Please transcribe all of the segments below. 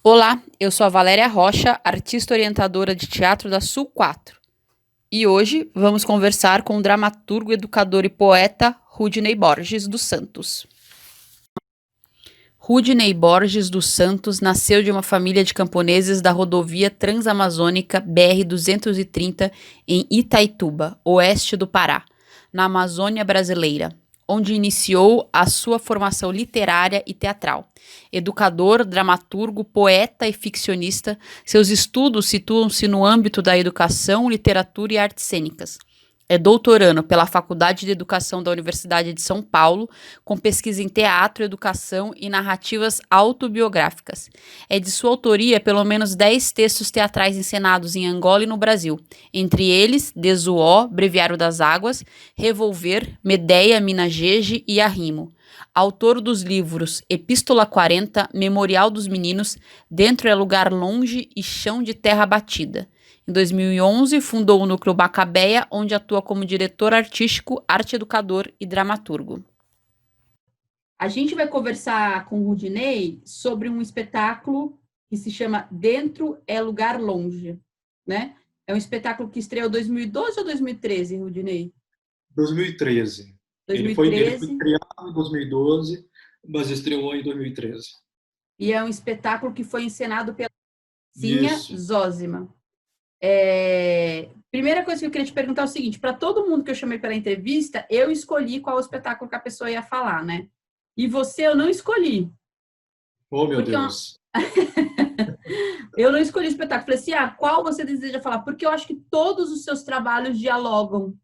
Olá, eu sou a Valéria Rocha, artista orientadora de teatro da Sul 4. E hoje vamos conversar com o dramaturgo, educador e poeta Rudney Borges dos Santos. Rudney Borges dos Santos nasceu de uma família de camponeses da rodovia Transamazônica BR-230 em Itaituba, oeste do Pará, na Amazônia brasileira, onde iniciou a sua formação literária e teatral. Educador, dramaturgo, poeta e ficcionista, seus estudos situam-se no âmbito da educação, literatura e artes cênicas. É doutorando pela Faculdade de Educação da Universidade de São Paulo, com pesquisa em teatro, educação e narrativas autobiográficas. É de sua autoria pelo menos 10 textos teatrais encenados em Angola e no Brasil, entre eles Desuó, Breviário das Águas, Revolver, Medeia, Minajeje e Arrimo. Autor dos livros Epístola 40, Memorial dos Meninos, Dentro é Lugar Longe e Chão de Terra Batida. Em 2011, fundou o Núcleo Macabeia, onde atua como diretor artístico, arte educador e dramaturgo. A gente vai conversar com o Rudney sobre um espetáculo que se chama Dentro é Lugar Longe, né? É um espetáculo que estreou em 2012 ou 2013, Rudney? 2013. Ele foi 2013. criado em 2012, mas estreou em 2013. E é um espetáculo que foi encenado pela Zinha Isso. Zózima. Primeira coisa que eu queria te perguntar é o seguinte: para todo mundo que eu chamei para a entrevista, eu escolhi qual espetáculo que a pessoa ia falar, né? E você eu não escolhi. Oh, meu Porque Deus. eu não escolhi o espetáculo. Falei assim: qual você deseja falar? Porque eu acho que todos os seus trabalhos dialogam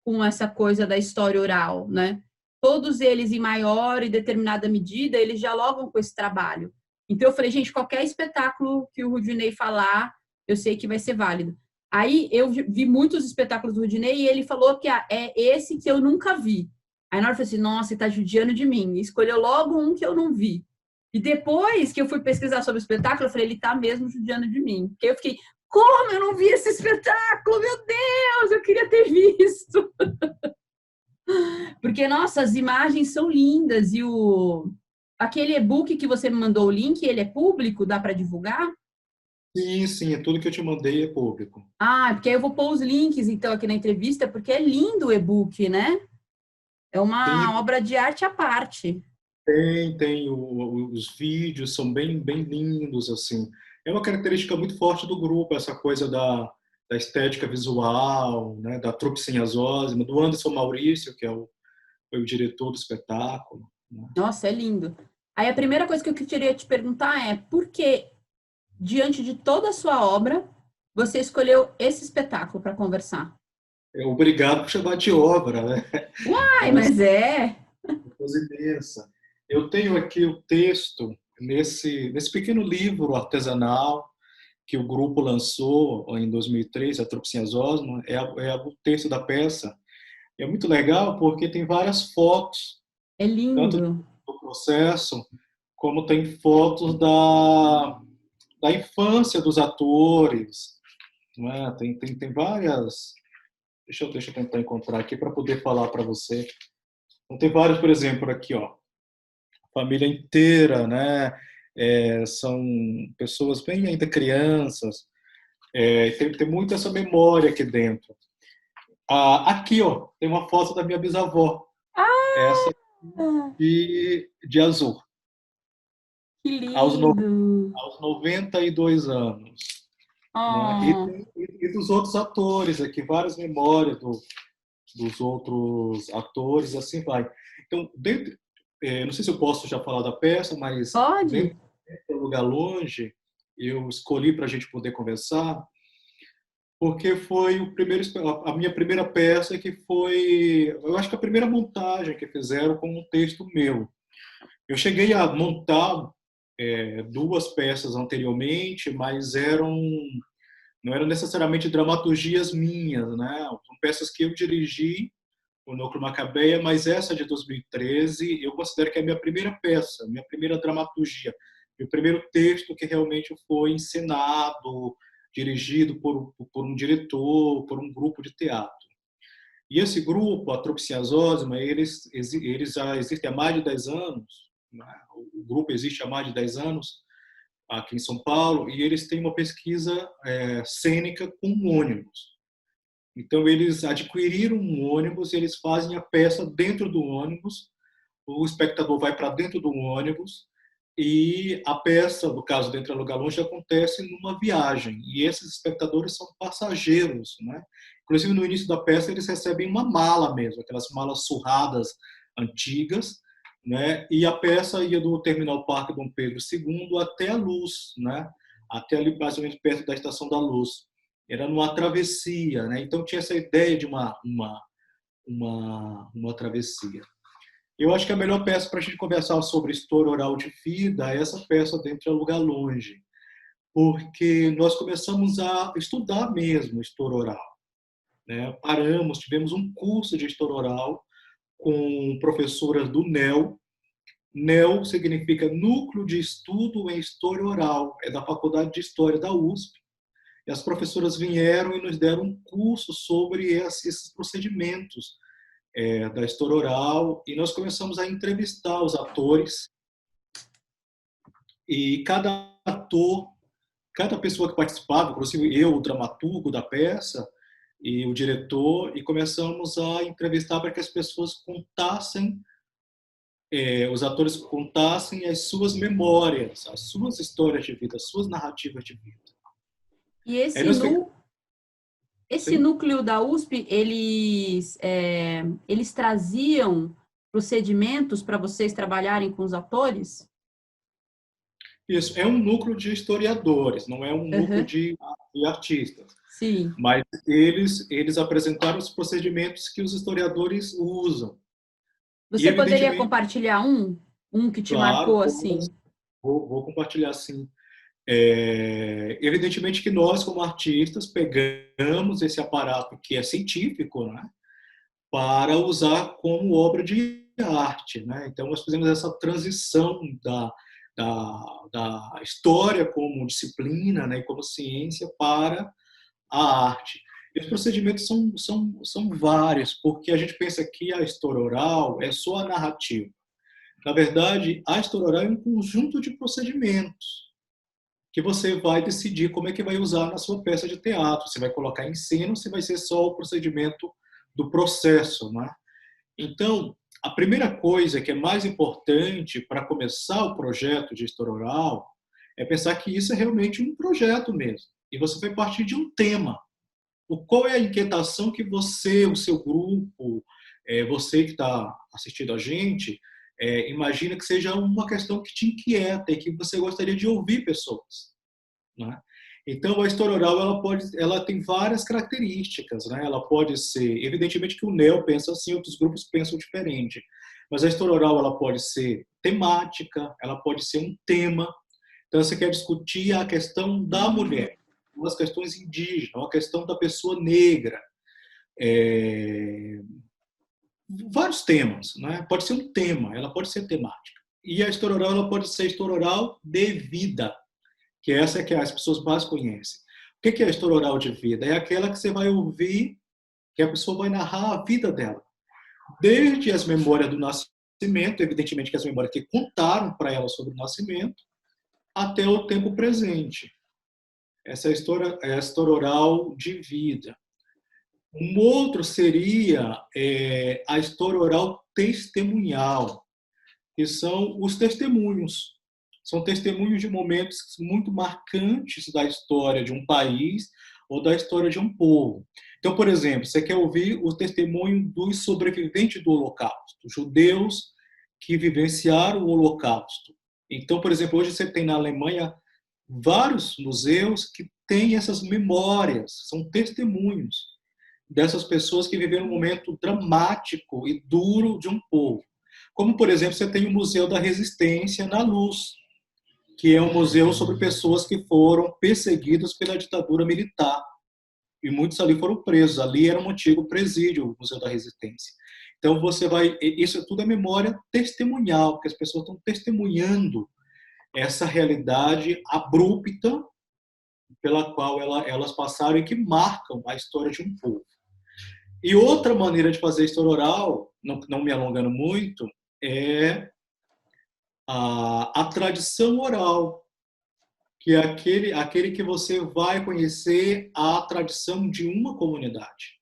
com essa coisa da história oral, né? Todos eles, em maior e determinada medida, eles dialogam com esse trabalho. Então eu falei, gente, qualquer espetáculo que o Rudney falar, eu sei que vai ser válido. Aí eu vi muitos espetáculos do Rudney e ele falou que é esse que eu nunca vi. Aí na hora eu falei assim, nossa, ele tá judiando de mim. E escolheu logo um que eu não vi. E depois que eu fui pesquisar sobre o espetáculo, eu falei, ele tá mesmo judiando de mim. Porque eu fiquei, como eu não vi esse espetáculo? Meu Deus, eu queria ter visto. Porque, nossa, as imagens são lindas e aquele e-book que você me mandou o link, ele é público? Dá para divulgar? Sim, sim, é tudo que eu te mandei é público. Porque aí eu vou pôr os links, então, aqui na entrevista, porque é lindo o e-book, né? É uma Sim, obra de arte à parte. os vídeos são bem, bem lindos, assim. É uma característica muito forte do grupo, essa coisa da estética visual, né, da trupe sem azózima, do Anderson Maurício, que foi o diretor do espetáculo, né? Nossa, é lindo. Aí a primeira coisa que eu queria te perguntar é por que, diante de toda a sua obra, você escolheu esse espetáculo para conversar? Obrigado por chamar de obra, né? É Uai, uma mas é. coisa imensa. Eu tenho aqui o texto nesse pequeno livro artesanal que o grupo lançou em 2003, a Tropicinhas Osmo, o texto da peça. É muito legal porque tem várias fotos, É tanto lindo. do processo, como tem fotos da infância dos atores, não é? Tem várias. Deixa eu tentar encontrar aqui para poder falar para você. Então, tem vários, por exemplo, aqui, ó. Família inteira, né? São pessoas bem ainda crianças. Tem muito essa memória aqui dentro. Aqui, ó, tem uma foto da minha bisavó. Essa Ah, de azul, que aos, no, lindo! aos 92 anos. Né? Oh, E dos outros atores aqui, várias memórias dos outros atores, assim vai. Então, não sei se eu posso já falar da peça, mas pode? dentro do Lugar Longe, eu escolhi para a gente poder conversar, porque foi a minha primeira peça que foi, eu acho que a primeira montagem que fizeram com um texto meu. Eu cheguei a montar duas peças anteriormente, mas não eram necessariamente dramaturgias minhas, né? São peças que eu dirigi o Núcleo Macabeia, mas essa de 2013 eu considero que é a minha primeira peça, minha primeira dramaturgia, meu primeiro texto que realmente foi encenado, dirigido por um diretor, por um grupo de teatro. E esse grupo, a Tropicinhas Osma, eles já existem há mais de 10 anos, né? O grupo existe há mais de 10 anos, aqui em São Paulo, e eles têm uma pesquisa cênica com ônibus. Então, eles adquiriram um ônibus e eles fazem a peça dentro do ônibus, o espectador vai para dentro do ônibus e a peça, no caso Dentro do Lugar Longe, acontece numa viagem. E esses espectadores são passageiros, né? Inclusive, no início da peça, eles recebem uma mala mesmo, aquelas malas surradas antigas, né? E a peça ia do Terminal Parque Dom Pedro II até a Luz, né? Até ali, mais ou menos, perto da Estação da Luz. Era numa travessia, né? Então, tinha essa ideia de uma travessia. Eu acho que a melhor peça para a gente conversar sobre história oral de vida é essa peça Dentro do Lugar Longe, porque nós começamos a estudar mesmo história oral, né? Paramos, tivemos um curso de história oral com professoras do NEL. NEL significa Núcleo de Estudo em História Oral, é da Faculdade de História da USP. E as professoras vieram e nos deram um curso sobre esses procedimentos da história oral, e nós começamos a entrevistar os atores, e cada ator, cada pessoa que participava, inclusive eu, o dramaturgo da peça, e o diretor, e começamos a entrevistar para que as pessoas contassem, os atores contassem as suas memórias, as suas histórias de vida, as suas narrativas de vida. E esse núcleo da USP, eles traziam procedimentos para vocês trabalharem com os atores? Isso, é um núcleo de historiadores, não é um núcleo de artistas. Sim. Mas eles apresentaram os procedimentos que os historiadores usam. Você poderia compartilhar um que te marcou assim? Vou compartilhar sim. Evidentemente que nós, como artistas, pegamos esse aparato que é científico, né, para usar como obra de arte, né? Então, nós fizemos essa transição da história como disciplina, né, e como ciência para a arte. E os procedimentos são vários, porque a gente pensa que a história oral é só a narrativa. Na verdade, a história oral é um conjunto de procedimentos que você vai decidir como é que vai usar na sua peça de teatro. Você vai colocar em cena ou se vai ser só o procedimento do processo, né? Então, a primeira coisa que é mais importante para começar o projeto de história oral é pensar que isso é realmente um projeto mesmo. E você vai partir de um tema. Qual é a inquietação que você, o seu grupo, você que está assistindo a gente, imagina que seja uma questão que te inquieta e que você gostaria de ouvir pessoas, né? Então, a história oral ela tem várias características, né? Ela pode ser, evidentemente que o NEO pensa assim, outros grupos pensam diferente, mas a história oral ela pode ser temática, ela pode ser um tema. Então, você quer discutir a questão da mulher, as questões indígenas, a questão da pessoa negra, vários temas, né? Pode ser um tema, ela pode ser temática. E a história oral ela pode ser história oral de vida, que essa é que as pessoas mais conhecem. O que é a história oral de vida? É aquela que você vai ouvir, que a pessoa vai narrar a vida dela, desde as memórias do nascimento, evidentemente que as memórias que contaram para ela sobre o nascimento, até o tempo presente. Essa é a história oral de vida. Um outro seria a história oral testemunhal, que são os testemunhos. São testemunhos de momentos muito marcantes da história de um país ou da história de um povo. Então, por exemplo, você quer ouvir o testemunho dos sobreviventes do Holocausto, judeus que vivenciaram o Holocausto. Então, por exemplo, hoje você tem na Alemanha vários museus que têm essas memórias, são testemunhos dessas pessoas que viveram um momento dramático e duro de um povo. Como, por exemplo, você tem o Museu da Resistência na Luz, que é um museu sobre pessoas que foram perseguidas pela ditadura militar. E muitos ali foram presos. Ali era um antigo presídio, o Museu da Resistência. Então, isso tudo é memória testemunhal, porque as pessoas estão testemunhando essa realidade abrupta pela qual elas passaram e que marcam a história de um povo. E outra maneira de fazer história oral, não me alongando muito, é a tradição oral. que é aquele que você vai conhecer a tradição de uma comunidade,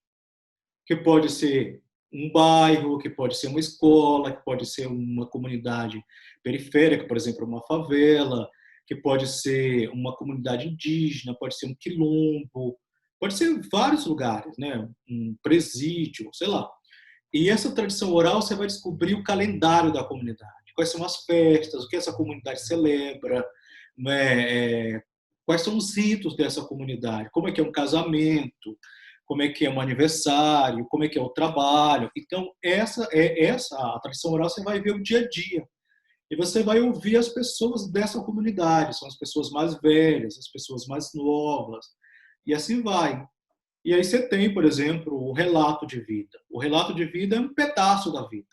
que pode ser um bairro, que pode ser uma escola, que pode ser uma comunidade periférica, por exemplo, uma favela, que pode ser uma comunidade indígena, pode ser um quilombo, pode ser vários lugares, né? Um presídio, sei lá. E essa tradição oral você vai descobrir o calendário da comunidade, quais são as festas, o que essa comunidade celebra, né? Quais são os ritos dessa comunidade, como é que é um casamento, como é que é um aniversário, como é que é o trabalho. Então, essa a tradição oral, você vai ver o dia a dia. E você vai ouvir as pessoas dessa comunidade, são as pessoas mais velhas, as pessoas mais novas, e assim vai. E aí você tem, por exemplo, o relato de vida. O relato de vida é um pedaço da vida.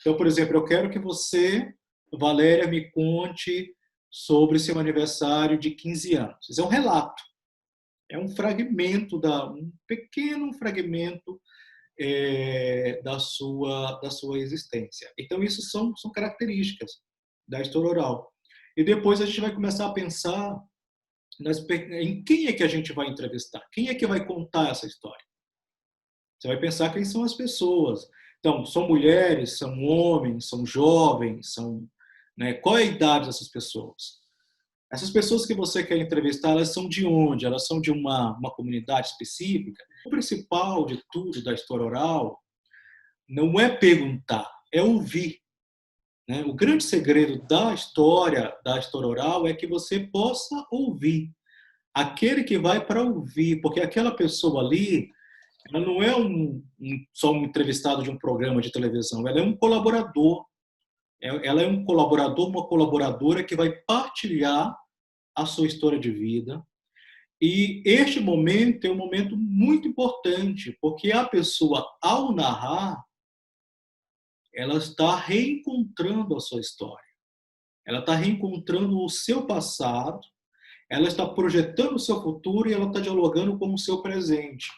Então, por exemplo, eu quero que você, Valéria, me conte sobre seu aniversário de 15 anos. Isso é um relato. É um fragmento, um pequeno fragmento da sua existência. Então, isso são características da história oral. E depois a gente vai começar a pensar em quem é que a gente vai entrevistar, quem é que vai contar essa história. Você vai pensar quem são as pessoas. Então, são mulheres, são homens, são jovens, né, qual é a idade dessas pessoas? Essas pessoas que você quer entrevistar, elas são de onde? Elas são de uma comunidade específica? O principal de tudo da história oral não é perguntar, é ouvir. Né? O grande segredo da história oral, é que você possa ouvir. Aquele que vai para ouvir, porque aquela pessoa ali, ela não é só um entrevistado de um programa de televisão, ela é um colaborador. Ela é um colaborador, uma colaboradora que vai partilhar a sua história de vida. E este momento é um momento muito importante, porque a pessoa, ao narrar, ela está reencontrando a sua história. Ela está reencontrando o seu passado, ela está projetando o seu futuro e ela está dialogando com o seu presente.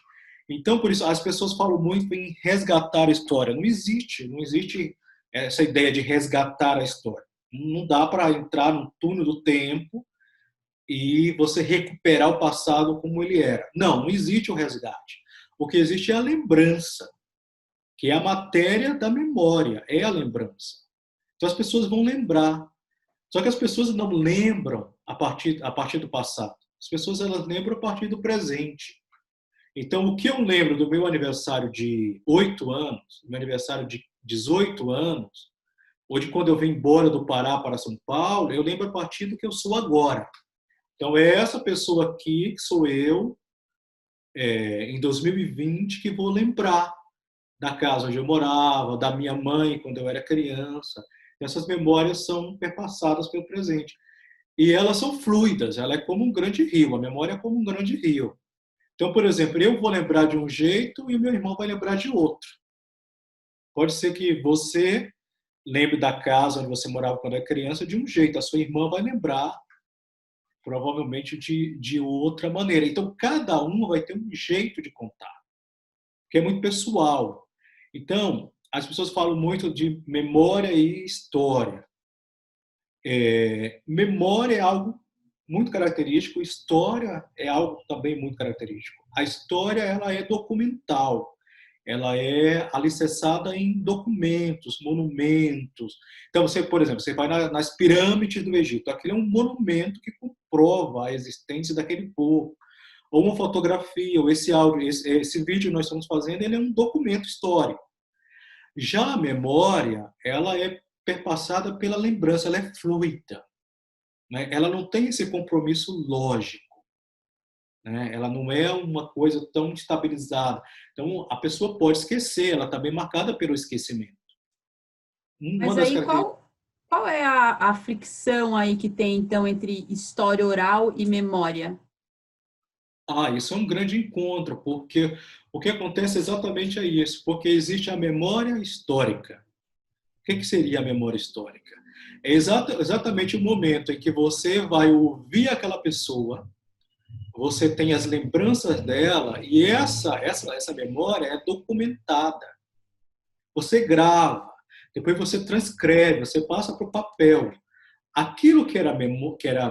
Então, por isso, as pessoas falam muito em resgatar a história. Não existe essa ideia de resgatar a história. Não dá para entrar no túnel do tempo e você recuperar o passado como ele era. Não existe o resgate. O que existe é a lembrança, que é a matéria da memória, é a lembrança. Então as pessoas vão lembrar. Só que as pessoas não lembram a partir do passado. As pessoas elas lembram a partir do presente. Então, o que eu lembro do meu aniversário de 8 anos, do meu aniversário de 18 anos, ou de quando eu vim embora do Pará para São Paulo, eu lembro a partir do que eu sou agora. Então, é essa pessoa aqui, que sou eu, em 2020, que vou lembrar da casa onde eu morava, da minha mãe quando eu era criança. Essas memórias são perpassadas pelo presente. E elas são fluidas, ela é como um grande rio, a memória é como um grande rio. Então, por exemplo, eu vou lembrar de um jeito e o meu irmão vai lembrar de outro. Pode ser que você lembre da casa onde você morava quando era criança de um jeito, a sua irmã vai lembrar provavelmente de outra maneira. Então, cada um vai ter um jeito de contar, que é muito pessoal. Então, as pessoas falam muito de memória e história. Memória é algo muito característico, história é algo também muito característico. A história ela é documental, ela é alicerçada em documentos, monumentos. Então, você, por exemplo, você vai nas pirâmides do Egito, aquele é um monumento que comprova a existência daquele povo. Ou uma fotografia, ou esse áudio, esse vídeo que nós estamos fazendo, ele é um documento histórico. Já a memória, ela é perpassada pela lembrança, ela é fluida. Né? Ela não tem esse compromisso lógico. Né? Ela não é uma coisa tão estabilizada. Então, a pessoa pode esquecer, ela está bem marcada pelo esquecimento. Uma Mas das aí características. qual é a fricção aí que tem, então, entre história oral e memória? Isso é um grande encontro, porque o que acontece exatamente é isso, porque existe a memória histórica. O que seria a memória histórica? É exatamente o momento em que você vai ouvir aquela pessoa, você tem as lembranças dela, e essa memória é documentada. Você grava, depois você transcreve, você passa para o papel. aquilo que era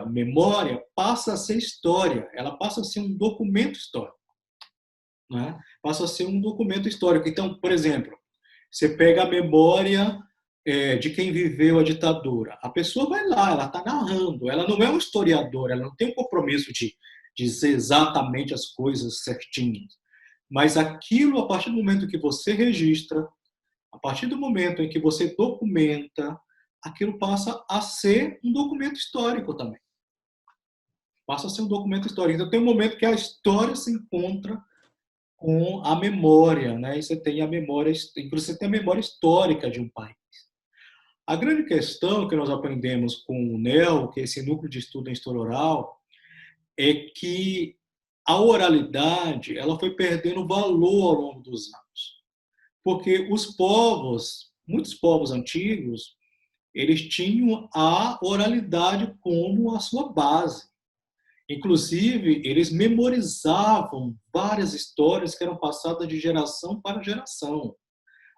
memória passa a ser história, ela passa a ser um documento histórico, né? Passa a ser um documento histórico. Então, por exemplo, você pega a memória de quem viveu a ditadura. A pessoa vai lá, ela está narrando, ela não é um historiador, ela não tem o compromisso de dizer exatamente as coisas certinhas. Mas aquilo, a partir do momento que você registra, a partir do momento em que você documenta, aquilo passa a ser um documento histórico também. Passa a ser um documento histórico. Então, tem um momento que a história se encontra com a memória, né? E você tem a memória, inclusive você tem a memória histórica de um país. A grande questão que nós aprendemos com o NEL, que é esse núcleo de estudo em história oral, é que a oralidade ela foi perdendo valor ao longo dos anos. Porque os povos, muitos povos antigos, eles tinham a oralidade como a sua base. Inclusive, eles memorizavam várias histórias que eram passadas de geração para geração,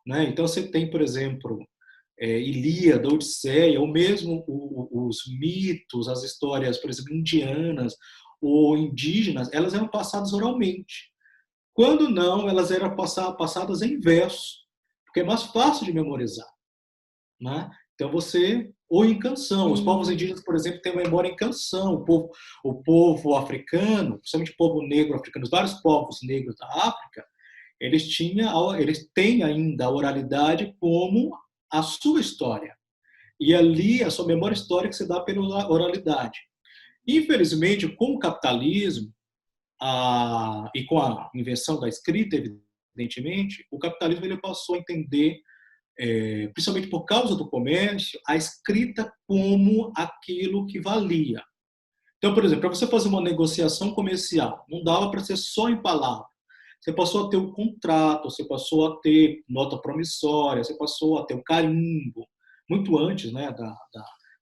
né? Então, você tem, por exemplo, Ilíada, Odisseia, ou mesmo os mitos, as histórias, por exemplo, indianas ou indígenas, elas eram passadas oralmente. Quando não, elas eram passadas em verso, porque é mais fácil de memorizar, né? Então ou em canção. Os povos indígenas, por exemplo, têm memória em canção. O povo africano, principalmente o povo negro africano, os vários povos negros da África, eles têm ainda a oralidade como a sua história. E ali a sua memória histórica se dá pela oralidade. Infelizmente, com o capitalismo e com a invenção da escrita, evidentemente, o capitalismo ele passou a entender, principalmente por causa do comércio, a escrita como aquilo que valia. Então, por exemplo, para você fazer uma negociação comercial, não dava para ser só em palavras. Você passou a ter o contrato, você passou a ter nota promissória, você passou a ter o carimbo, muito antes, né,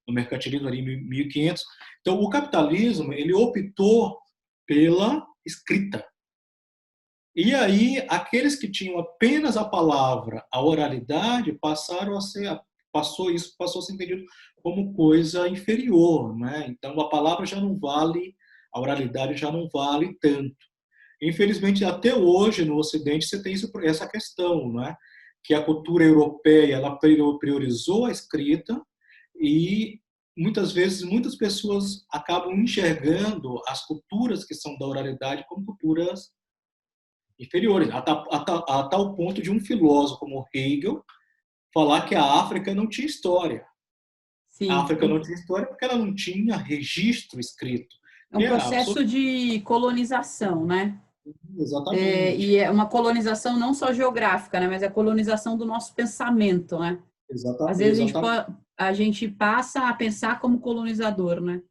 do mercantilismo ali em 1500. Então, o capitalismo ele optou pela escrita. E aí, aqueles que tinham apenas a palavra, a oralidade, passou a ser entendido como coisa inferior, né? Então, a palavra já não vale, a oralidade já não vale tanto. Infelizmente, até hoje, no Ocidente, você tem essa questão, né? Que a cultura europeia ela priorizou a escrita e, muitas vezes, muitas pessoas acabam enxergando as culturas que são da oralidade como culturas inferiores, a tal ponto de um filósofo como Hegel falar que a África não tinha história. A Sim. África não tinha história porque ela não tinha registro escrito. É um processo de colonização, né? Exatamente. E é uma colonização não só geográfica, né? Mas é a colonização do nosso pensamento, né? Às vezes a gente passa a pensar como colonizador, né?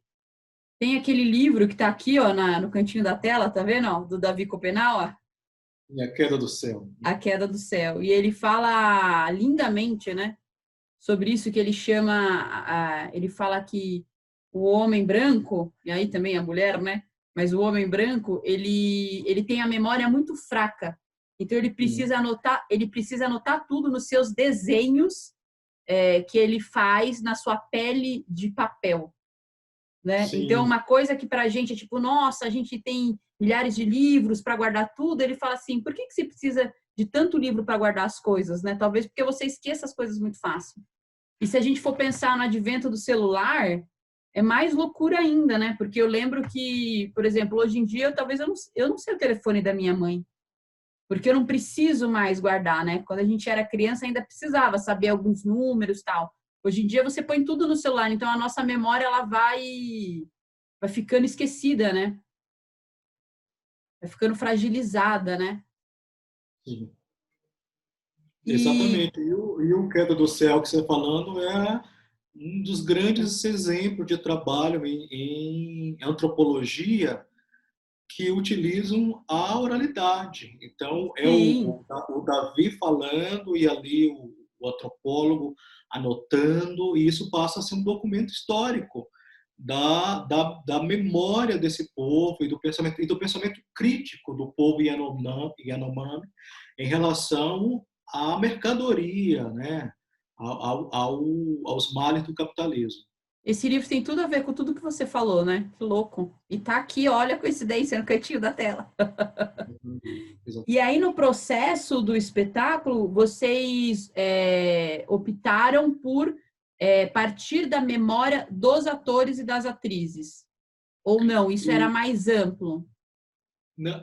Tem aquele livro que está aqui, ó, no cantinho da tela, tá vendo? Ó, do Davi Copenau, E a queda do céu. A Queda do Céu. E ele fala lindamente, né? Sobre isso que ele chama, ele fala que o homem branco, e aí também a mulher, né? Mas o homem branco, ele tem a memória muito fraca. Então ele precisa anotar tudo nos seus desenhos que ele faz na sua pele de papel, né? Sim. Então uma coisa que para a gente é tipo, nossa, a gente tem milhares de livros para guardar tudo. Ele fala assim, por que você precisa de tanto livro para guardar as coisas, né? Talvez porque você esqueça as coisas muito fácil. E se a gente for pensar no advento do celular, é mais loucura ainda, né? Porque eu lembro que, por exemplo, hoje em dia, eu não sei o telefone da minha mãe, porque eu não preciso mais guardar, né? Quando a gente era criança, ainda precisava saber alguns números e tal. Hoje em dia, você põe tudo no celular, então a nossa memória, ela vai ficando esquecida, né? Vai ficando fragilizada, né? Sim. Exatamente. E o Queda do Céu que você está falando é um dos grandes exemplos de trabalho em antropologia que utilizam a oralidade. Então, é Sim. o Davi falando e ali o antropólogo anotando, e isso passa a ser um documento histórico da memória desse povo e do pensamento crítico do povo Yanomami em relação à mercadoria, né? Aos males do capitalismo. Esse livro tem tudo a ver com tudo que você falou, né? Que louco. E tá aqui, olha a coincidência, no cantinho da tela. E aí, no processo do espetáculo, vocês optaram por partir da memória dos atores e das atrizes. Ou não, isso era E, mais amplo.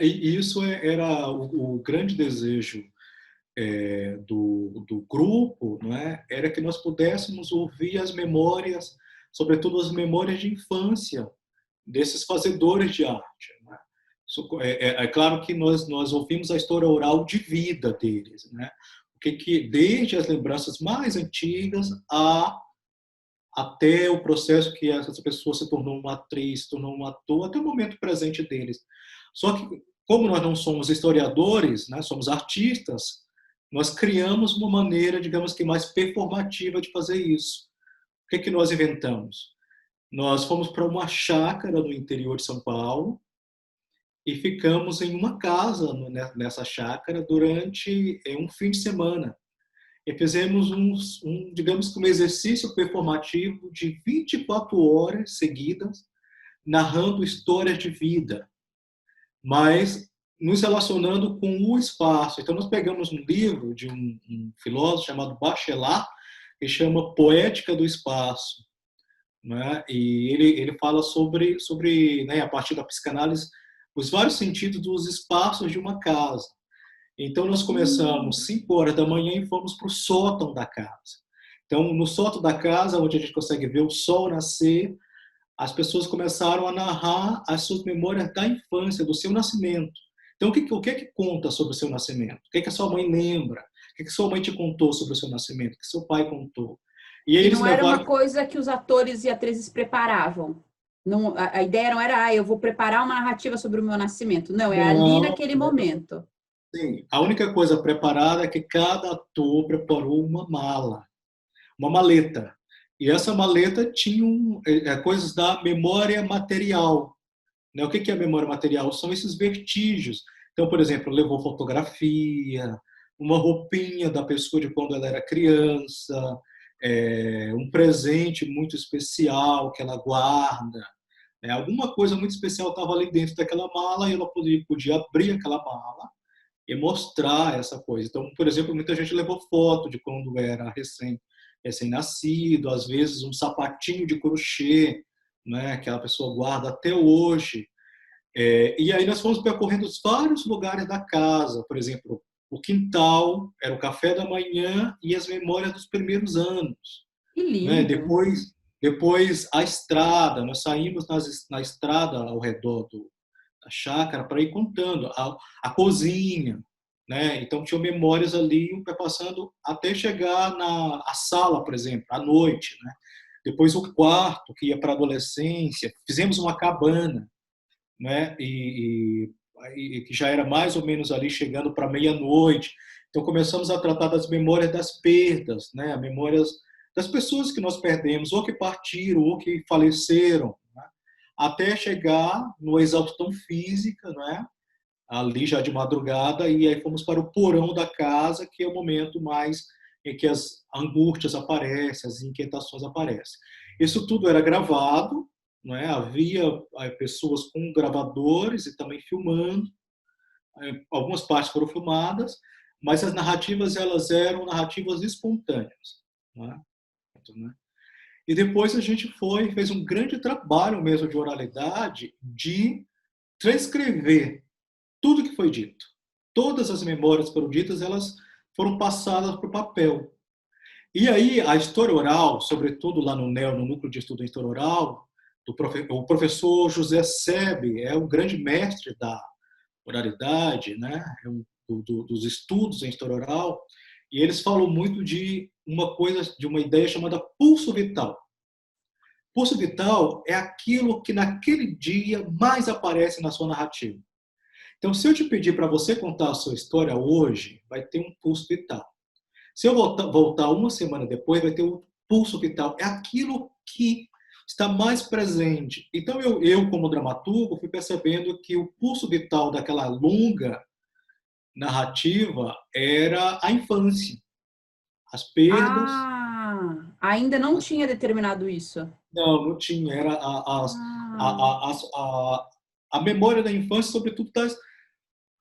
e isso era o grande desejo do grupo, não é? Era que nós pudéssemos ouvir as memórias, sobretudo as memórias de infância desses fazedores de arte. Né? É claro que nós ouvimos a história oral de vida deles, né? Desde as lembranças mais antigas até o processo que essa pessoa se tornou uma atriz, se tornou um ator, até o momento presente deles. Só que, como nós não somos historiadores, né, somos artistas, nós criamos uma maneira, digamos que mais performativa de fazer isso. O que nós inventamos? Nós fomos para uma chácara no interior de São Paulo e ficamos em uma casa nessa chácara durante um fim de semana. E fizemos digamos que um exercício performativo de 24 horas seguidas, narrando histórias de vida, mas nos relacionando com o espaço. Então, nós pegamos um livro de um filósofo chamado Bachelard, que chama Poética do Espaço, né? E ele fala sobre né, a partir da psicanálise, os vários sentidos dos espaços de uma casa. Então, nós começamos 5 horas da manhã e fomos para o sótão da casa. Então, no sótão da casa, onde a gente consegue ver o sol nascer, as pessoas começaram a narrar as suas memórias da infância, do seu nascimento. Então, o que conta sobre o seu nascimento? O que a sua mãe lembra? O que sua mãe te contou sobre o seu nascimento? O que seu pai contou? E aí E eles não era uma levaram... coisa que os atores e atrizes preparavam. Não, a ideia não era, eu vou preparar uma narrativa sobre o meu nascimento. Não, é ali Não, naquele momento. sim. A única coisa preparada é que cada ator preparou uma maleta. E essa maleta tinha coisas da memória material. Né? O que é a memória material? São esses vestígios. Então, por exemplo, levou fotografia, uma roupinha da pessoa de quando ela era criança, um presente muito especial que ela guarda. Né? Alguma coisa muito especial estava ali dentro daquela mala e ela podia abrir aquela mala e mostrar essa coisa. Então, por exemplo, muita gente levou foto de quando era recém-nascido, às vezes um sapatinho de crochê, né, que a pessoa guarda até hoje. E aí nós fomos percorrendo vários lugares da casa, por exemplo, o quintal, era o café da manhã e as memórias dos primeiros anos. Que Né? lindo. Depois a estrada, nós saímos na estrada ao redor da chácara para ir contando, a cozinha, né? Então tinham memórias ali passando até chegar na a sala, por exemplo, à noite, né? Depois o quarto que ia para a adolescência, fizemos uma cabana, né? E que já era mais ou menos ali chegando para meia-noite. Então começamos a tratar das memórias das perdas, né? Memórias das pessoas que nós perdemos, ou que partiram, ou que faleceram, né? Até chegar no exaustão física, né? Ali já de madrugada, e aí fomos para o porão da casa, que é o momento mais em que as angústias aparecem, as inquietações aparecem. Isso tudo era gravado, né? Havia pessoas com gravadores e também filmando, algumas partes foram filmadas, mas as narrativas elas eram narrativas espontâneas, né? E depois a gente fez um grande trabalho mesmo de oralidade, de transcrever tudo que foi dito. Todas as memórias que foram ditas, elas foram passadas para o papel. E aí a história oral, sobretudo lá no NEL, no Núcleo de Estudo em História Oral, o professor José Sebe é o grande mestre da oralidade, né? Dos estudos em história oral, e eles falam muito de uma ideia chamada pulso vital. Pulso vital é aquilo que naquele dia mais aparece na sua narrativa. Então, se eu te pedir para você contar a sua história hoje, vai ter um pulso vital. Se eu voltar uma semana depois, vai ter um pulso vital. É aquilo que está mais presente. Então, eu como dramaturgo, fui percebendo que o pulso vital daquela longa narrativa era a infância, as perdas. Ah, Ainda não tinha determinado isso. Não, não tinha. Era Ah, a, a, a, a memória da infância, sobretudo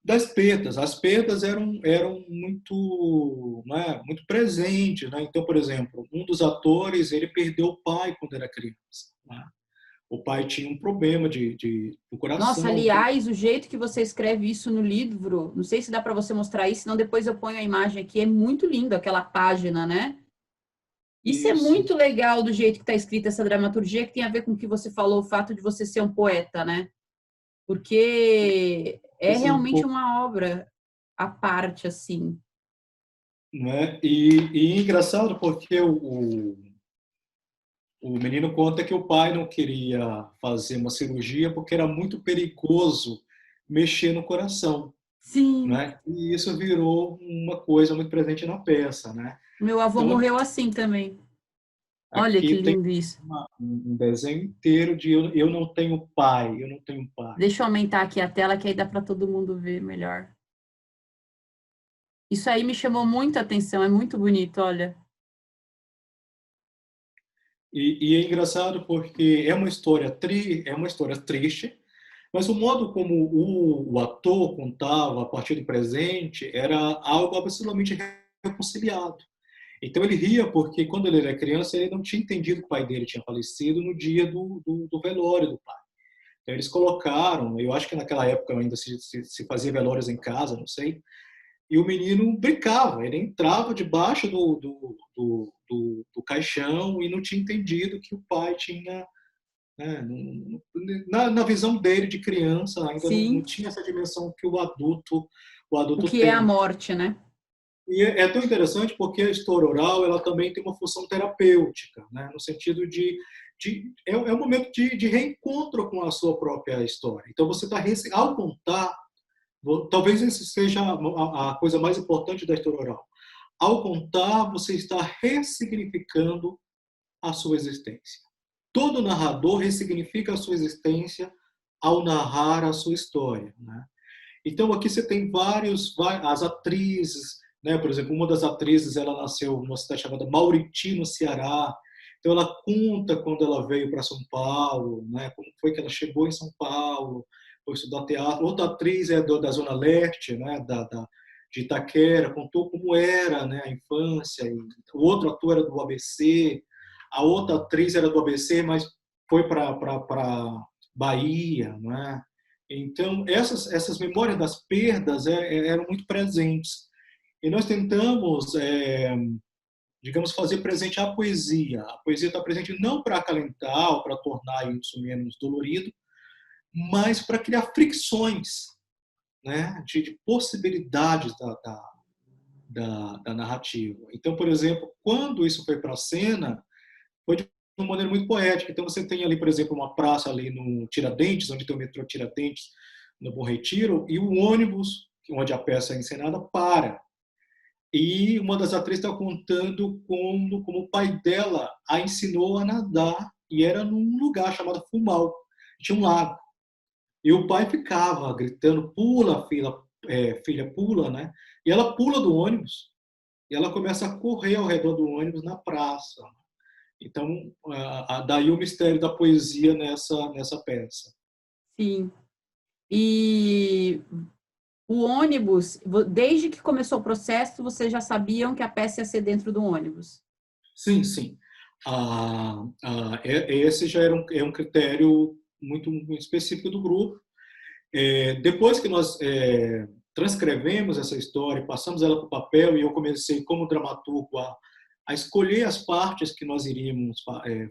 das perdas. As perdas eram muito, né, muito presentes, né? Então, por exemplo, um dos atores, ele perdeu o pai quando era criança, né? O pai tinha um problema do nossa, coração. aliás, o jeito que você escreve isso no livro, não sei se dá para você mostrar isso, senão depois eu ponho a imagem aqui, é muito lindo aquela página, né? Isso é Isso, muito legal do jeito que está escrita essa dramaturgia, que tem a ver com o que você falou, o fato de você ser um poeta, né? Porque é isso é um realmente pouco, uma obra à parte, assim. né? E engraçado porque o menino conta que o pai não queria fazer uma cirurgia porque era muito perigoso mexer no coração, Sim, né? E isso virou uma coisa muito presente na peça, né? meu avô Então morreu assim também. Olha que aqui tem lindo isso. um desenho inteiro de eu não tenho pai, eu não tenho pai. Deixa eu aumentar aqui a tela, que aí dá para todo mundo ver melhor. Isso aí me chamou muita atenção, é muito bonito, olha. E é engraçado porque é uma história triste, mas o modo como o ator contava a partir do presente era algo absolutamente reconciliado. Então ele ria porque quando ele era criança ele não tinha entendido que o pai dele tinha falecido no dia do velório do pai. Então eles colocaram, eu acho que naquela época ainda se fazia velórios em casa, não sei, e o menino brincava, ele entrava debaixo do caixão e não tinha entendido que o pai tinha, né, na visão dele de criança, ainda não Sim, tinha essa dimensão que o o adulto que é a tem. morte, né? E é tão interessante porque a história oral ela também tem uma função terapêutica, né, no sentido é um momento de reencontro com a sua própria história. Então você está, ao contar, talvez esse seja a coisa mais importante da história oral. Ao contar, você está ressignificando a sua existência. Todo narrador ressignifica a sua existência ao narrar a sua história, né? Então aqui você tem as atrizes, né? Por exemplo, uma das atrizes ela nasceu numa cidade chamada Mauriti, no Ceará. Então ela conta quando ela veio para São Paulo, né? Como foi que ela chegou em São Paulo, foi estudar teatro. Outra atriz é da Zona Leste, né? De Itaquera, contou como era, né? A infância. E o outro ator era do ABC, a outra atriz era do ABC, mas foi para Bahia, né? Então, essas memórias das perdas eram muito presentes. E nós tentamos, digamos, fazer presente a poesia. A poesia está presente não para acalentar ou para tornar isso menos dolorido, mas para criar fricções, né, de possibilidades da narrativa. Então, por exemplo, quando isso foi para a cena, foi de uma maneira muito poética. Então, você tem ali, por exemplo, uma praça ali no Tiradentes, onde tem o metrô Tiradentes, no Bom Retiro, e o ônibus, onde a peça é encenada, para. E uma das atrizes está contando como o pai dela a ensinou a nadar, e era num lugar chamado Fumal, tinha um lago. E o pai ficava gritando, pula, filha, filha, pula, né? E ela pula do ônibus, e ela começa a correr ao redor do ônibus na praça. Então, daí o mistério da poesia nessa peça. Sim. E o ônibus, desde que começou o processo, vocês já sabiam que a peça ia ser dentro do ônibus? Sim, sim. Esse já é um critério muito específico do grupo. Depois que nós transcrevemos essa história, passamos ela para o papel e eu comecei como dramaturgo a escolher as partes que nós iríamos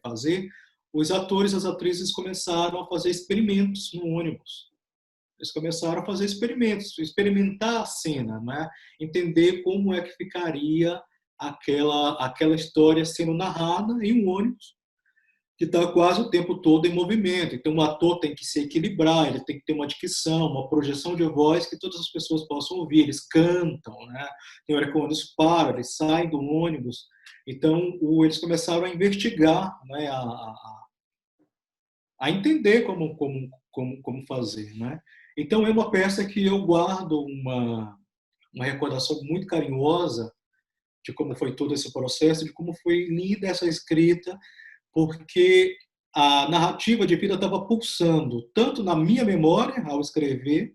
fazer, os atores e as atrizes começaram a fazer experimentos no ônibus. Eles começaram a fazer experimentos, experimentar a cena, né? Entender como é que ficaria aquela história sendo narrada em um ônibus que está quase o tempo todo em movimento. Então, o ator tem que se equilibrar, ele tem que ter uma dicção, uma projeção de voz que todas as pessoas possam ouvir. Eles cantam, né? Tem hora que o ônibus para, eles saem do ônibus. Então, eles começaram a investigar, né? A entender como fazer, né? Então é uma peça que eu guardo uma recordação muito carinhosa, de como foi todo esse processo, de como foi lida essa escrita, porque a narrativa de vida estava pulsando, tanto na minha memória, ao escrever,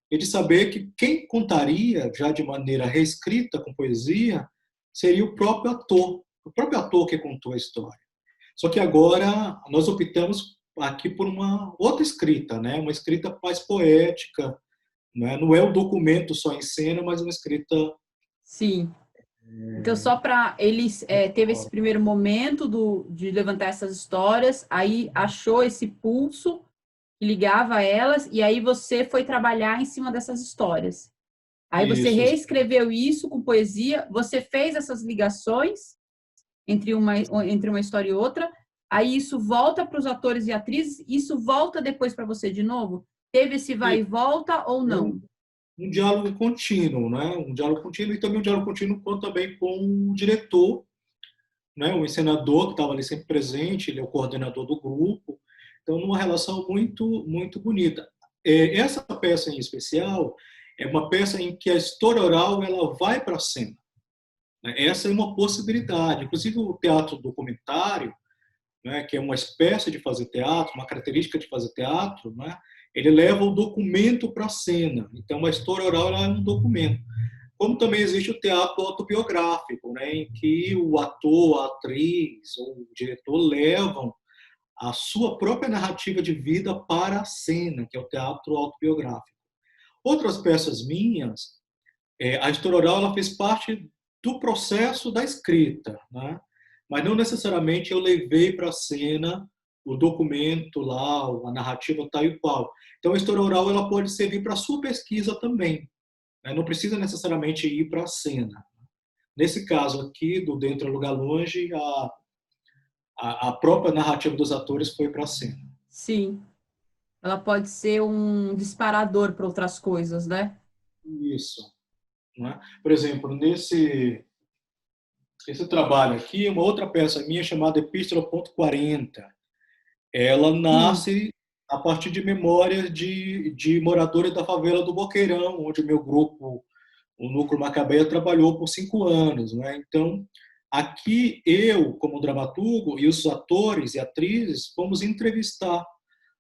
e de saber que quem contaria, já de maneira reescrita, com poesia, seria o próprio ator que contou a história. Só que agora nós optamos aqui por uma outra escrita, né? Uma escrita mais poética, né? Não é o documento só em cena, mas uma escrita... Sim. Então, só para eles, teve esse primeiro momento de levantar essas histórias, aí achou esse pulso que ligava elas, e aí você foi trabalhar em cima dessas histórias. Aí você Isso. reescreveu isso com poesia, você fez essas ligações entre uma história e outra, aí isso volta para os atores e atrizes, isso volta depois para você de novo? Teve esse vai e volta ou não? Um diálogo contínuo, né? Um diálogo contínuo e também um diálogo contínuo também com o diretor, né? O encenador que estava ali sempre presente, ele é o coordenador do grupo. Então, numa relação muito muito bonita. Essa peça em especial é uma peça em que a história oral ela vai para a cena. Essa é uma possibilidade. Inclusive o teatro documentário, né, que é uma espécie de fazer teatro, uma característica de fazer teatro, né, ele leva o documento para a cena. Então, a história oral ela é um documento. Como também existe o teatro autobiográfico, né, em que o ator, a atriz ou o diretor levam a sua própria narrativa de vida para a cena, que é o teatro autobiográfico. Outras peças minhas, a história oral ela fez parte do processo da escrita, né? Mas não necessariamente eu levei para a cena o documento lá, a narrativa tal e qual. Então, a história oral ela pode servir para a sua pesquisa também, né? Não precisa necessariamente ir para a cena. Nesse caso aqui, do Dentro é Lugar Longe, a própria narrativa dos atores foi para a cena. Sim. Ela pode ser um disparador para outras coisas, né? Isso. Né? Por exemplo, esse trabalho aqui, uma outra peça minha chamada Epístola Ponto 40, ela nasce a partir de memórias de moradores da favela do Boqueirão, onde o meu grupo, o Núcleo Macabeia, trabalhou por 5 anos. Né? Então, aqui eu, como dramaturgo, e os atores e atrizes, fomos entrevistar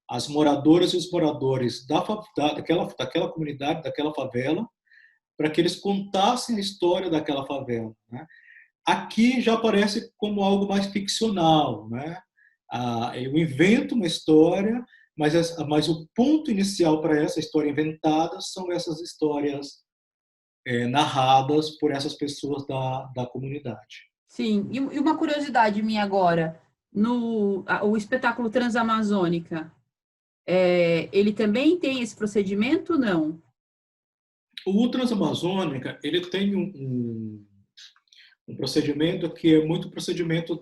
as moradoras e os moradores daquela comunidade, daquela favela, para que eles contassem a história daquela favela. Né? Aqui já aparece como algo mais ficcional, né? Eu invento uma história, mas o ponto inicial para essa história inventada são essas histórias narradas por essas pessoas da comunidade. Sim. E uma curiosidade minha agora, o espetáculo Transamazônica, ele também tem esse procedimento, não? O Transamazônica ele tem um procedimento que é muito procedimento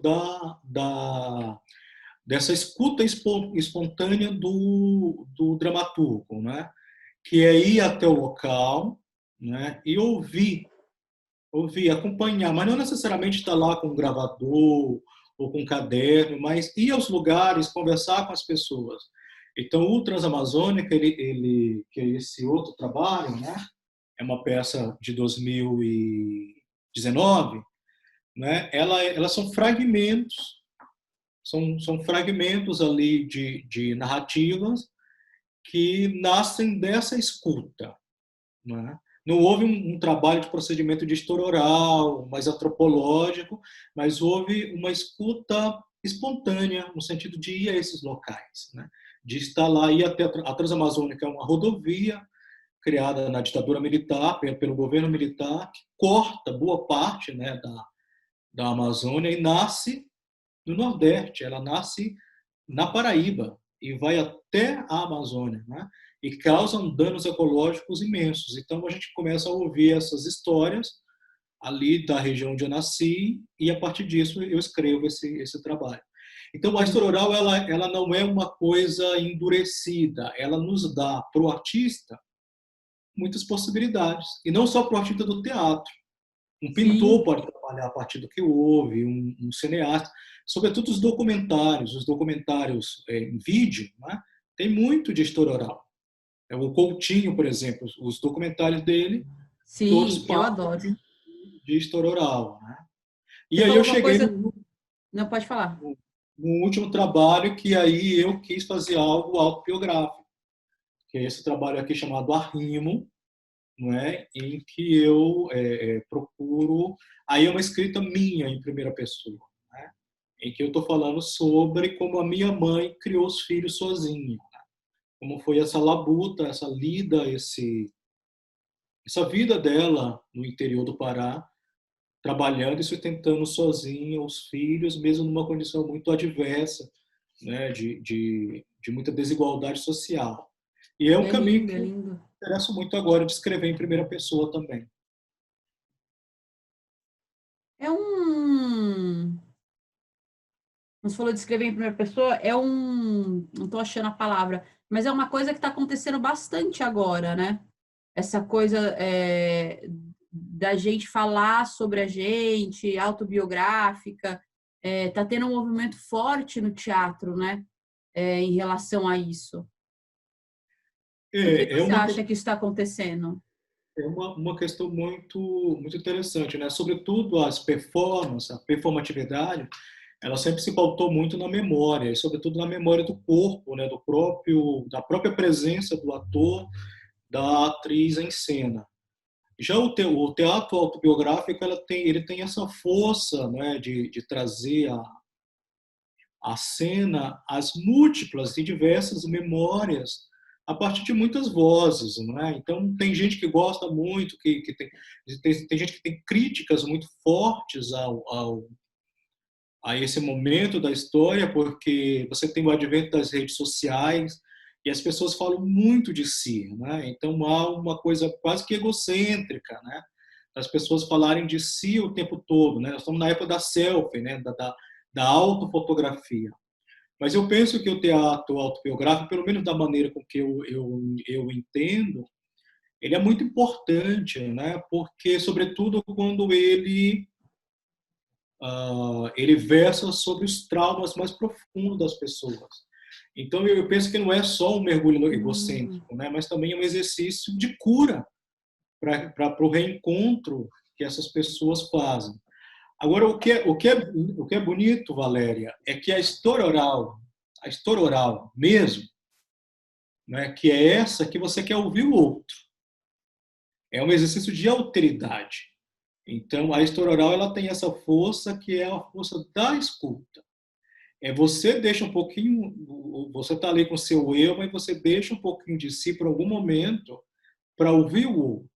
dessa escuta espontânea do dramaturgo, né? Que é ir até o local, né? E ouvir, acompanhar, mas não necessariamente estar lá com um gravador ou com um caderno, mas ir aos lugares, conversar com as pessoas. Então, o Transamazônica, que é esse outro trabalho, né? É uma peça de 2019, né? Elas são fragmentos, são fragmentos ali de narrativas que nascem dessa escuta. Né? Não houve um trabalho de procedimento de história oral, mais antropológico, mas houve uma escuta espontânea, no sentido de ir a esses locais, né? De estar lá, ir até a Transamazônica, é uma rodovia criada na ditadura militar, pelo governo militar, que corta boa parte, né, da Amazônia e nasce no Nordeste, ela nasce na Paraíba e vai até a Amazônia, né? E causam danos ecológicos imensos. Então a gente começa a ouvir essas histórias ali da região onde eu nasci e a partir disso eu escrevo esse trabalho. Então a história oral ela não é uma coisa endurecida, ela nos dá para o artista muitas possibilidades e não só para o artista do teatro. Um pintor Sim. pode trabalhar a partir do que houve, um cineasta, sobretudo os documentários em vídeo, né? Tem muito de história oral. O Coutinho, por exemplo, os documentários dele, todos Sim, eu partem adoro. de história oral, né? E Você aí falou eu uma cheguei coisa... Não, pode falar. no último trabalho, que aí eu quis fazer algo autobiográfico, que é esse trabalho aqui chamado Arrimo, não é? Em que eu procuro, aí é uma escrita minha em primeira pessoa, né? Em que eu estou falando sobre como a minha mãe criou os filhos sozinha, como foi essa labuta, essa lida, essa vida dela no interior do Pará, trabalhando e sustentando sozinha os filhos, mesmo numa condição muito adversa, né, de muita desigualdade social. E é um É caminho lindo, que é eu lindo. me interesso muito agora de escrever em primeira pessoa também. É um... Você falou de escrever em primeira pessoa, é um... Não estou achando a palavra, mas é uma coisa que está acontecendo bastante agora, né? Essa coisa da gente falar sobre a gente, autobiográfica, tá tendo um movimento forte no teatro, né? Em relação a isso. Por que É você uma, acha que isso está acontecendo? é uma questão muito interessante, né? Sobretudo as performances, a performatividade, ela sempre se pautou muito na memória, e sobretudo na memória do corpo, né? Da própria presença do ator, da atriz em cena. Já o teatro autobiográfico, ele tem essa força, né, de trazer a cena as múltiplas e diversas memórias a partir de muitas vozes, não é? Então tem gente que gosta muito, que tem gente que tem críticas muito fortes a esse momento da história, porque você tem o advento das redes sociais e as pessoas falam muito de si, né? Então há uma coisa quase que egocêntrica, né? As pessoas falarem de si o tempo todo, né? Nós estamos na época da selfie, né? Da autofotografia. Mas eu penso que o teatro autobiográfico, pelo menos da maneira com que eu entendo, ele é muito importante, né? Porque, sobretudo, quando ele versa sobre os traumas mais profundos das pessoas. Então, eu penso que não é só um mergulho egocêntrico, né? Mas também é um exercício de cura para o reencontro que essas pessoas fazem. Agora, o que é bonito, Valéria, é que a história oral mesmo, né, que é essa que você quer ouvir o outro, é um exercício de alteridade. Então, a história oral ela tem essa força que é a força da escuta. Você deixa um pouquinho, você está ali com o seu eu, mas você deixa um pouquinho de si por algum momento para ouvir o outro.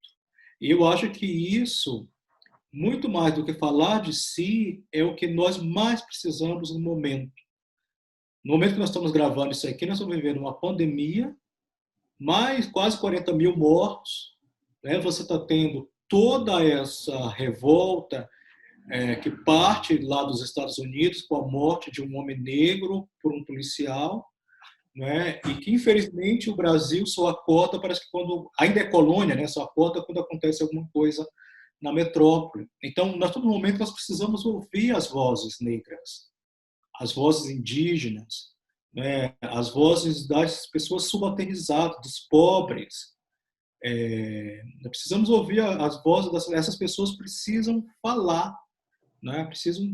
E eu acho que isso, muito mais do que falar de si, é o que nós mais precisamos no momento. No momento que nós estamos gravando isso aqui, nós estamos vivendo uma pandemia, mais quase 40 mil mortos, né? Você está tendo toda essa revolta que parte lá dos Estados Unidos com a morte de um homem negro por um policial, né? E que infelizmente o Brasil só acota, parece que quando ainda é colônia, né? Só acota quando acontece alguma coisa na metrópole. Então, nós todo momento nós precisamos ouvir as vozes negras, as vozes indígenas, né? As vozes das pessoas subalternizadas, dos pobres. Nós precisamos ouvir as vozes essas pessoas precisam falar, né? Precisam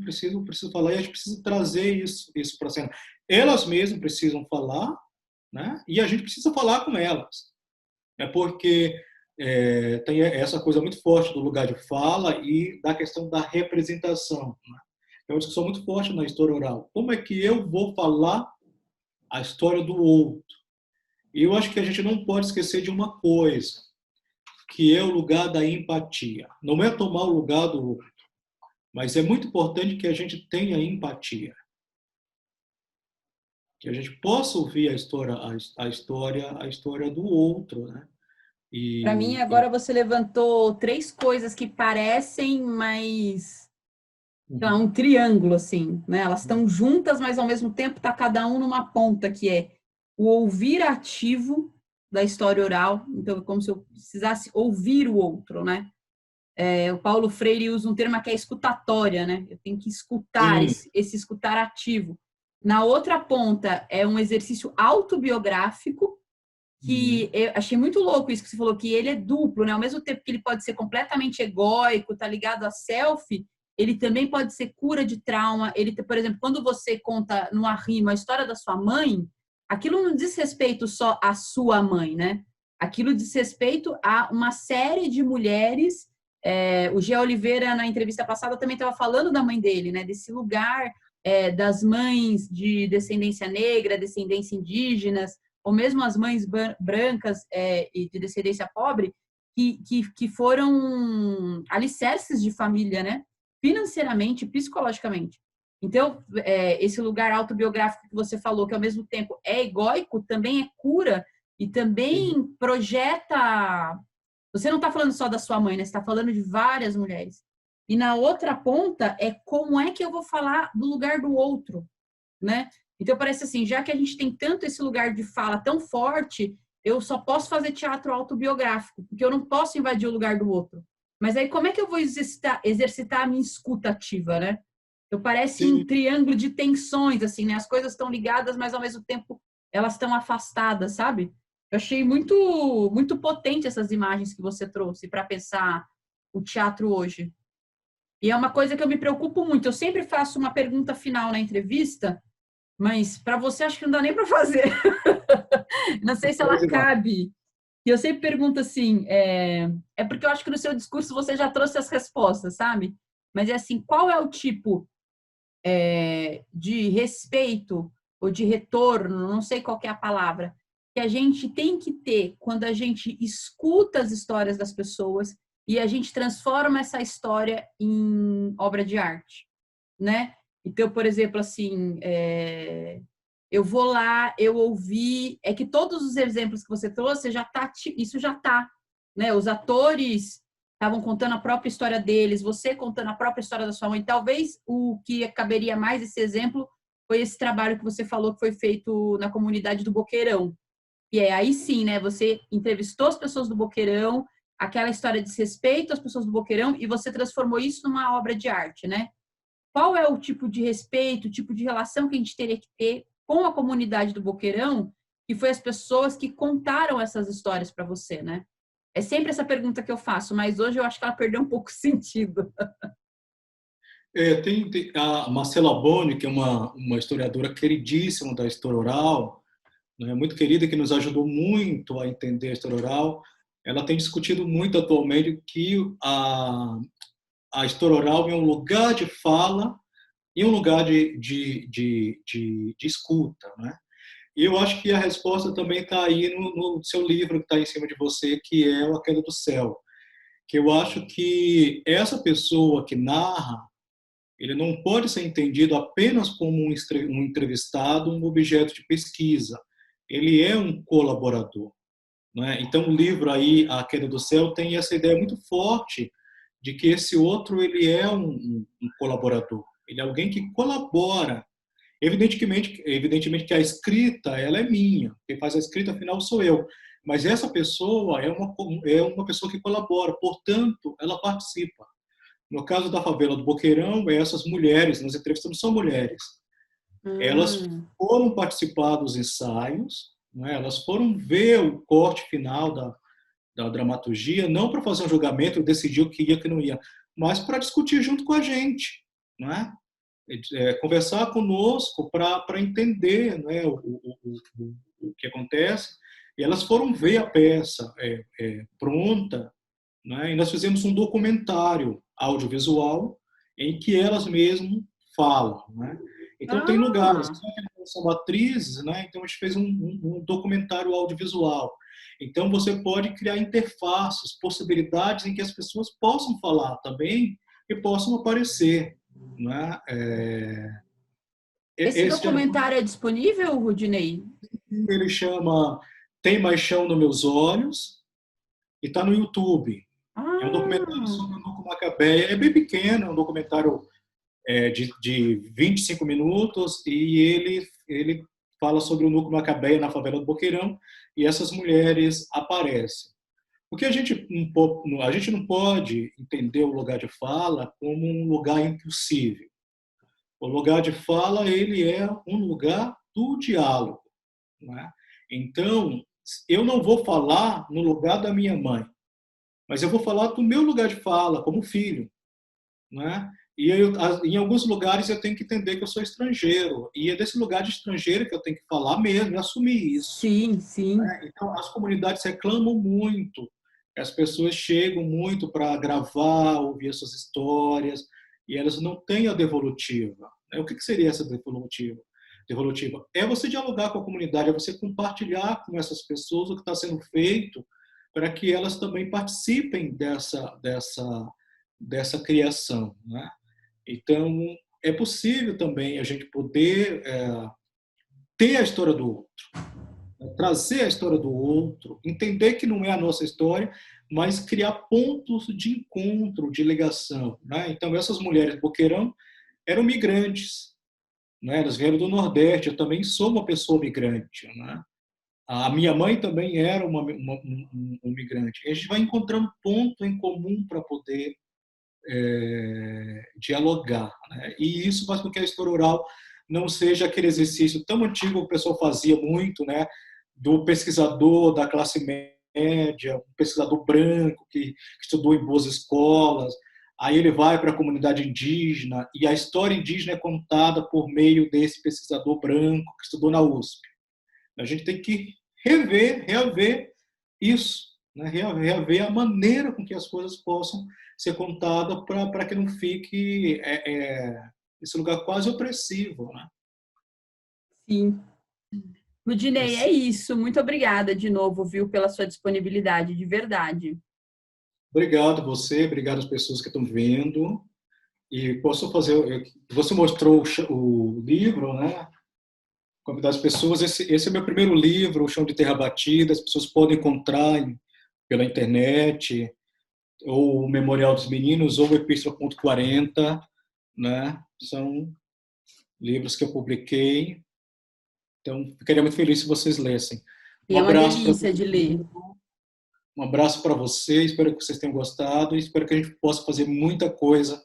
falar e a gente precisa trazer isso para a cena. Elas mesmas precisam falar, né? E a gente precisa falar com elas, porque tem essa coisa muito forte do lugar de fala e da questão da representação, né? É uma discussão muito forte na história oral. Como é que eu vou falar a história do outro? E eu acho que a gente não pode esquecer de uma coisa, que é o lugar da empatia. Não é tomar o lugar do outro, mas é muito importante que a gente tenha empatia, que a gente possa ouvir a história do outro, né? Para mim, agora você levantou três coisas que parecem, mas sei lá, um triângulo, assim, né? Elas estão juntas, mas ao mesmo tempo está cada um numa ponta, que é o ouvir ativo da história oral. Então, é como se eu precisasse ouvir o outro, né? O Paulo Freire usa um termo que é escutatória, né? Eu tenho que escutar, Sim, esse escutar ativo. Na outra ponta é um exercício autobiográfico, que eu achei muito louco isso que você falou, que ele é duplo, né? Ao mesmo tempo que ele pode ser completamente egóico, tá ligado a selfie, ele também pode ser cura de trauma. Ele, por exemplo, quando você conta numa rima a história da sua mãe, aquilo não diz respeito só à sua mãe, né? Aquilo diz respeito a uma série de mulheres. O Gia Oliveira, na entrevista passada, também estava falando da mãe dele, né? Desse lugar das mães de descendência negra, descendência indígenas, ou mesmo as mães brancas e de descendência pobre, que foram alicerces de família, né? Financeiramente, psicologicamente. Então, esse lugar autobiográfico que você falou, que ao mesmo tempo é egóico, também é cura e também projeta. Você não está falando só da sua mãe, né? Você está falando de várias mulheres. E na outra ponta é como é que eu vou falar do lugar do outro, né? Então parece assim, já que a gente tem tanto esse lugar de fala tão forte, eu só posso fazer teatro autobiográfico, porque eu não posso invadir o lugar do outro. Mas aí como é que eu vou exercitar a minha escuta ativa, né? Eu parece um Sim. triângulo de tensões, assim, né? As coisas estão ligadas, mas ao mesmo tempo elas estão afastadas, sabe? Eu achei muito, muito potente essas imagens que você trouxe para pensar o teatro hoje. E é uma coisa que eu me preocupo muito. Eu sempre faço uma pergunta final na entrevista, mas para você acho que não dá nem para fazer. Não sei se ela cabe. E eu sempre pergunto assim, porque eu acho que no seu discurso você já trouxe as respostas, sabe? Mas é assim, qual é o tipo de respeito ou de retorno, não sei qual que é a palavra, que a gente tem que ter quando a gente escuta as histórias das pessoas e a gente transforma essa história em obra de arte, né? Então, por exemplo, assim, eu vou lá, eu ouvi, é que todos os exemplos que você trouxe já tá, isso já tá, né? Os atores estavam contando a própria história deles, você contando a própria história da sua mãe. Talvez o que caberia mais esse exemplo foi esse trabalho que você falou que foi feito na comunidade do Boqueirão. E aí sim, né? Você entrevistou as pessoas do Boqueirão, aquela história de respeito às pessoas do Boqueirão, e você transformou isso numa obra de arte, né? Qual é o tipo de respeito, o tipo de relação que a gente teria que ter com a comunidade do Boqueirão, que foi as pessoas que contaram essas histórias para você, né? É sempre essa pergunta que eu faço, mas hoje eu acho que ela perdeu um pouco o sentido. Tem a Marcela Boni, que é uma historiadora queridíssima da história oral, né, muito querida, que nos ajudou muito a entender a história oral. Ela tem discutido muito atualmente que a história oral é um lugar de fala e um lugar de escuta, né? E eu acho que a resposta também está aí no seu livro que está em cima de você, que é A Queda do Céu. Que eu acho que essa pessoa que narra, ele não pode ser entendido apenas como um entrevistado, um objeto de pesquisa. Ele é um colaborador, né? Então o livro aí, A Queda do Céu, tem essa ideia muito forte de que esse outro ele é um colaborador. Ele é alguém que colabora. Evidentemente que a escrita ela é minha. Quem faz a escrita final sou eu. Mas essa pessoa é uma pessoa que colabora. Portanto, ela participa. No caso da favela do Boqueirão, essas mulheres, nós entrevistamos só mulheres, elas foram participar dos ensaios, né? Elas foram ver o corte final da dramaturgia, não para fazer um julgamento, decidir o que ia e o que não ia, mas para discutir junto com a gente, né? Conversar conosco para entender, né, o que acontece. E elas foram ver a peça pronta, né? E nós fizemos um documentário audiovisual em que elas mesmas falam, né? Então tem lugares, são atrizes, né? Então a gente fez um documentário audiovisual. Então você pode criar interfaces, possibilidades em que as pessoas possam falar também e possam aparecer, né? Esse documentário é disponível, Rudinei? Ele chama Tem Mais Chão nos Meus Olhos e está no YouTube. É um documentário sobre o Nuco Macabéia. É bem pequeno, é um documentário de 25 minutos e ele fala sobre o Nuco Macabéia na favela do Boqueirão e essas mulheres aparecem. Porque a gente não pode entender o lugar de fala como um lugar impossível. O lugar de fala ele é um lugar do diálogo, né? Então, eu não vou falar no lugar da minha mãe, mas eu vou falar do meu lugar de fala, como filho, né? E em alguns lugares eu tenho que entender que eu sou estrangeiro, e é desse lugar de estrangeiro que eu tenho que falar mesmo, e assumir isso. Sim, sim. Né? Então, as comunidades reclamam muito, as pessoas chegam muito para gravar, ouvir essas histórias, e elas não têm a devolutiva. Né? O que seria essa devolutiva? Devolutiva é você dialogar com a comunidade, é você compartilhar com essas pessoas o que está sendo feito para que elas também participem dessa criação. Né? Então, é possível também a gente poder ter a história do outro, trazer a história do outro, entender que não é a nossa história, mas criar pontos de encontro, de ligação. Né? Então, essas mulheres boqueirão eram migrantes, né? Elas vieram do Nordeste, eu também sou uma pessoa migrante. Né? A minha mãe também era um migrante. E a gente vai encontrando ponto em comum para poder dialogar. Né? E isso faz com que a história oral não seja aquele exercício tão antigo que o pessoal fazia muito, né? Do pesquisador da classe média, um pesquisador branco que estudou em boas escolas, aí ele vai para a comunidade indígena e a história indígena é contada por meio desse pesquisador branco que estudou na USP. A gente tem que rever isso, né? Rever a maneira com que as coisas possam ser contadas para que não fique esse lugar quase opressivo. Né? Sim. Rudinei, é Esse... isso. Muito obrigada de novo, viu, pela sua disponibilidade, de verdade. Obrigado você, obrigado às pessoas que estão vendo. E posso fazer. Você mostrou o livro, né? Convidar as pessoas. Esse é meu primeiro livro, O Chão de Terra Batida. As pessoas podem encontrar pela internet, ou o Memorial dos Meninos, ou o Epístola.40, né? São livros que eu publiquei. Então, ficaria muito feliz se vocês lessem. E é uma delícia de ler. Um abraço para vocês, espero que vocês tenham gostado e espero que a gente possa fazer muita coisa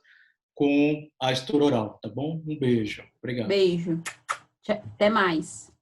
com a história oral, tá bom? Um beijo. Obrigado. Beijo. Até mais.